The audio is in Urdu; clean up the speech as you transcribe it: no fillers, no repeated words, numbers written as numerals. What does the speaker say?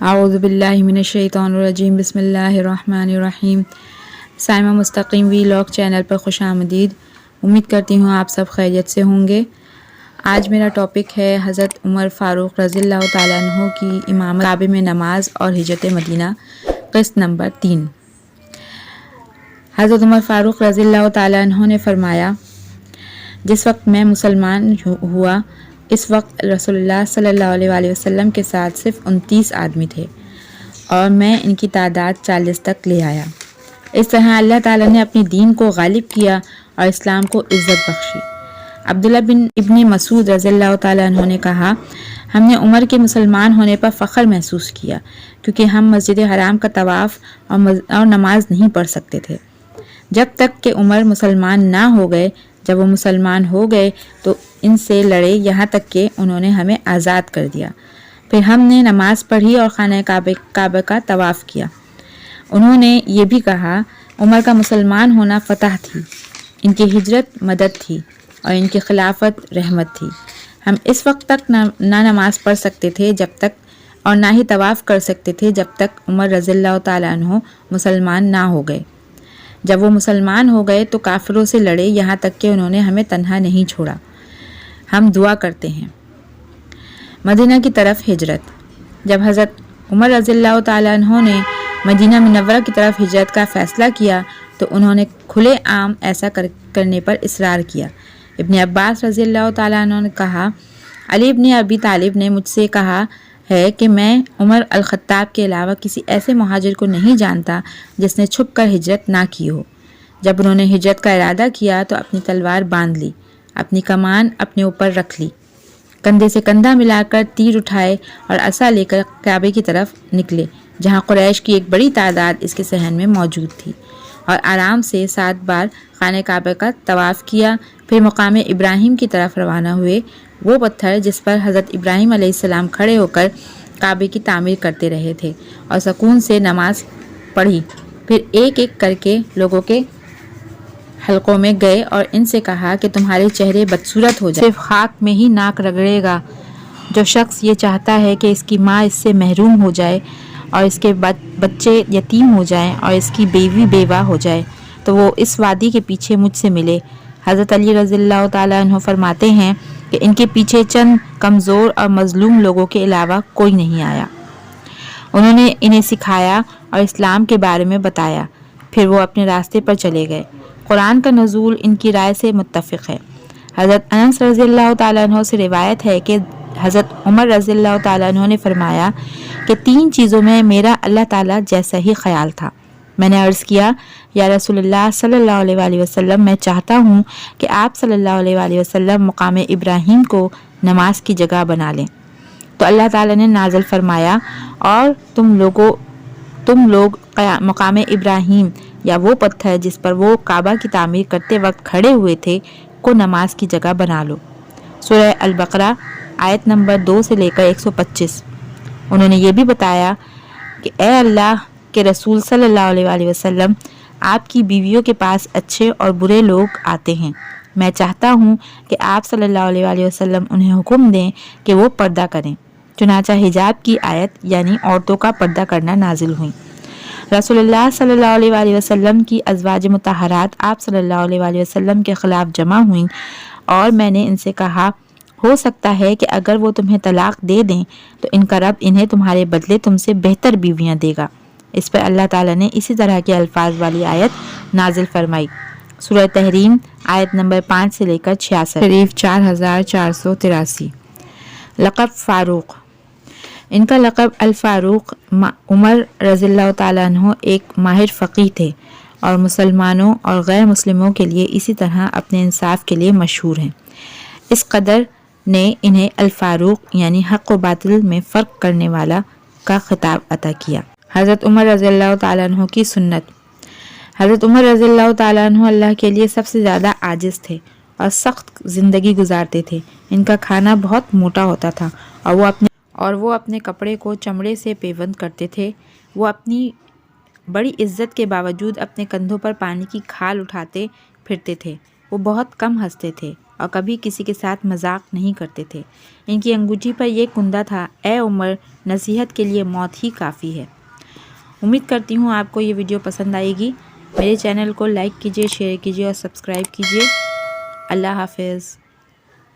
اعوذ باللہ من الشیطان الرجیم بسم اللہ الرحمن الرحیم۔ سائمہ مستقیم ویلاگ چینل پر خوش آمدید۔ امید کرتی ہوں آپ سب خیریت سے ہوں گے۔ آج میرا ٹاپک ہے حضرت عمر فاروق رضی اللہ تعالیٰ عنہ کی امامت، کعبے میں نماز اور ہجرت مدینہ، قسط نمبر 3۔ حضرت عمر فاروق رضی اللہ تعالیٰ عنہ نے فرمایا، جس وقت میں مسلمان ہوا اس وقت رسول اللہ صلی اللہ علیہ وآلہ وسلم کے ساتھ صرف 29 آدمی تھے اور میں ان کی تعداد 40 تک لے آیا۔ اس طرح اللہ تعالیٰ نے اپنی دین کو غالب کیا اور اسلام کو عزت بخشی۔ عبداللہ بن ابن مسعود رضی اللہ تعالیٰ عنہ نے کہا، ہم نے عمر کے مسلمان ہونے پر فخر محسوس کیا کیونکہ ہم مسجد حرام کا طواف اور نماز نہیں پڑھ سکتے تھے جب تک کہ عمر مسلمان نہ ہو گئے۔ جب وہ مسلمان ہو گئے تو ان سے لڑے یہاں تک کہ انہوں نے ہمیں آزاد کر دیا۔ پھر ہم نے نماز پڑھی اور خانہ کعبہ کا طواف کیا۔ انہوں نے یہ بھی کہا، عمر کا مسلمان ہونا فتح تھی، ان کی ہجرت مدد تھی اور ان کی خلافت رحمت تھی۔ ہم اس وقت تک نہ نماز پڑھ سکتے تھے جب تک اور نہ ہی طواف کر سکتے تھے جب تک عمر رضی اللہ تعالیٰ عنہ مسلمان نہ ہو گئے۔ جب وہ مسلمان ہو گئے تو کافروں سے لڑے یہاں تک کہ انہوں نے ہمیں تنہا نہیں چھوڑا۔ ہم دعا کرتے ہیں۔ مدینہ کی طرف ہجرت۔ جب حضرت عمر رضی اللہ تعالیٰ عنہ نے مدینہ منورہ کی طرف ہجرت کا فیصلہ کیا تو انہوں نے کھلے عام ایسا کرنے پر اصرار کیا۔ ابن عباس رضی اللہ تعالیٰ عنہ نے کہا، علی ابن ابی طالب نے مجھ سے کہا ہے کہ میں عمر الخطاب کے علاوہ کسی ایسے مہاجر کو نہیں جانتا جس نے چھپ کر ہجرت نہ کی ہو۔ جب انہوں نے ہجرت کا ارادہ کیا تو اپنی تلوار باندھ لی، اپنی کمان اپنے اوپر رکھ لی، کندھے سے کندھا ملا کر تیر اٹھائے اور عصا لے کر کعبے کی طرف نکلے جہاں قریش کی ایک بڑی تعداد اس کے صحن میں موجود تھی، اور آرام سے 7 بار خانہ کعبہ کا طواف کیا۔ پھر مقام ابراہیم کی طرف روانہ ہوئے، وہ پتھر جس پر حضرت ابراہیم علیہ السلام کھڑے ہو کر کعبے کی تعمیر کرتے رہے تھے، اور سکون سے نماز پڑھی۔ پھر ایک ایک کر کے لوگوں کے حلقوں میں گئے اور ان سے کہا کہ تمہارے چہرے بدصورت ہو جائیں، صرف خاک میں ہی ناک رگڑے گا۔ جو شخص یہ چاہتا ہے کہ اس کی ماں اس سے محروم ہو جائے اور اس کے بچے یتیم ہو جائیں اور اس کی بیوی بیوہ ہو جائے تو وہ اس وادی کے پیچھے مجھ سے ملے۔ حضرت علی رضی اللہ تعالیٰ عنہ فرماتے ہیں کہ ان کے پیچھے چند کمزور اور مظلوم لوگوں کے علاوہ کوئی نہیں آیا۔ انہوں نے انہیں سکھایا اور اسلام کے بارے میں بتایا، پھر وہ اپنے راستے پر چلے گئے۔ قرآن کا نزول ان کی رائے سے متفق ہے۔ حضرت انس رضی اللہ تعالیٰ عنہ سے روایت ہے کہ حضرت عمر رضی اللہ تعالیٰ عنہ نے فرمایا کہ 3 چیزوں میں میرا اللہ تعالیٰ جیسا ہی خیال تھا۔ میں نے عرض کیا، یا رسول اللہ صلی اللہ علیہ وآلہ وسلم، میں چاہتا ہوں کہ آپ صلی اللہ علیہ وآلہ وسلم مقام ابراہیم کو نماز کی جگہ بنا لیں۔ تو اللہ تعالیٰ نے نازل فرمایا، اور تم لوگ مقام ابراہیم یا وہ پتھر جس پر وہ کعبہ کی تعمیر کرتے وقت کھڑے ہوئے تھے کو نماز کی جگہ بنا لو۔ سورہ البقرہ آیت نمبر 2 سے لے کر 125۔ انہوں نے یہ بھی بتایا کہ اے اللہ کے رسول صلی اللہ علیہ وآلہ وسلم، آپ کی بیویوں کے پاس اچھے اور برے لوگ آتے ہیں، میں چاہتا ہوں کہ آپ صلی اللہ علیہ وآلہ وسلم انہیں حکم دیں کہ وہ پردہ کریں۔ چنانچہ حجاب کی آیت یعنی عورتوں کا پردہ کرنا نازل ہوئی۔ رسول اللہ صلی اللہ علیہ وآلہ وسلم کی ازواج مطہرات آپ صلی اللہ علیہ وآلہ وسلم کے خلاف جمع ہوئیں اور میں نے ان سے کہا، ہو سکتا ہے کہ اگر وہ تمہیں طلاق دے دیں تو ان کا رب انہیں تمہارے بدلے تم سے بہتر بیویاں دے گا۔ اس پر اللہ تعالیٰ نے اسی طرح کے الفاظ والی آیت نازل فرمائی۔ سورہ تحریم آیت نمبر 5 سے لے کر 66 شریف 4483۔ لقب فاروق۔ ان کا لقب الفاروق۔ عمر رضی اللہ تعالیٰ عنہ ایک ماہر فقیہ تھے اور مسلمانوں اور غیر مسلموں کے لیے اسی طرح اپنے انصاف کے لیے مشہور ہیں۔ اس قدر نے انہیں الفاروق یعنی حق و باطل میں فرق کرنے والا کا خطاب عطا کیا۔ حضرت عمر رضی اللہ تعالیٰ عنہ کی سنت۔ حضرت عمر رضی اللہ تعالیٰ عنہ اللہ کے لیے سب سے زیادہ عاجز تھے اور سخت زندگی گزارتے تھے۔ ان کا کھانا بہت موٹا ہوتا تھا اور وہ اپنے کپڑے کو چمڑے سے پیوند کرتے تھے۔ وہ اپنی بڑی عزت کے باوجود اپنے کندھوں پر پانی کی کھال اٹھاتے پھرتے تھے۔ وہ بہت کم ہنستے تھے اور کبھی کسی کے ساتھ مذاق نہیں کرتے تھے۔ ان کی انگوٹھی پر یہ کندہ تھا، اے عمر، نصیحت کے لیے موت ہی کافی ہے۔ امید کرتی ہوں آپ کو یہ ویڈیو پسند آئے گی۔ میرے چینل کو لائک کیجیے، شیئر کیجیے اور سبسکرائب کیجیے۔ اللہ حافظ۔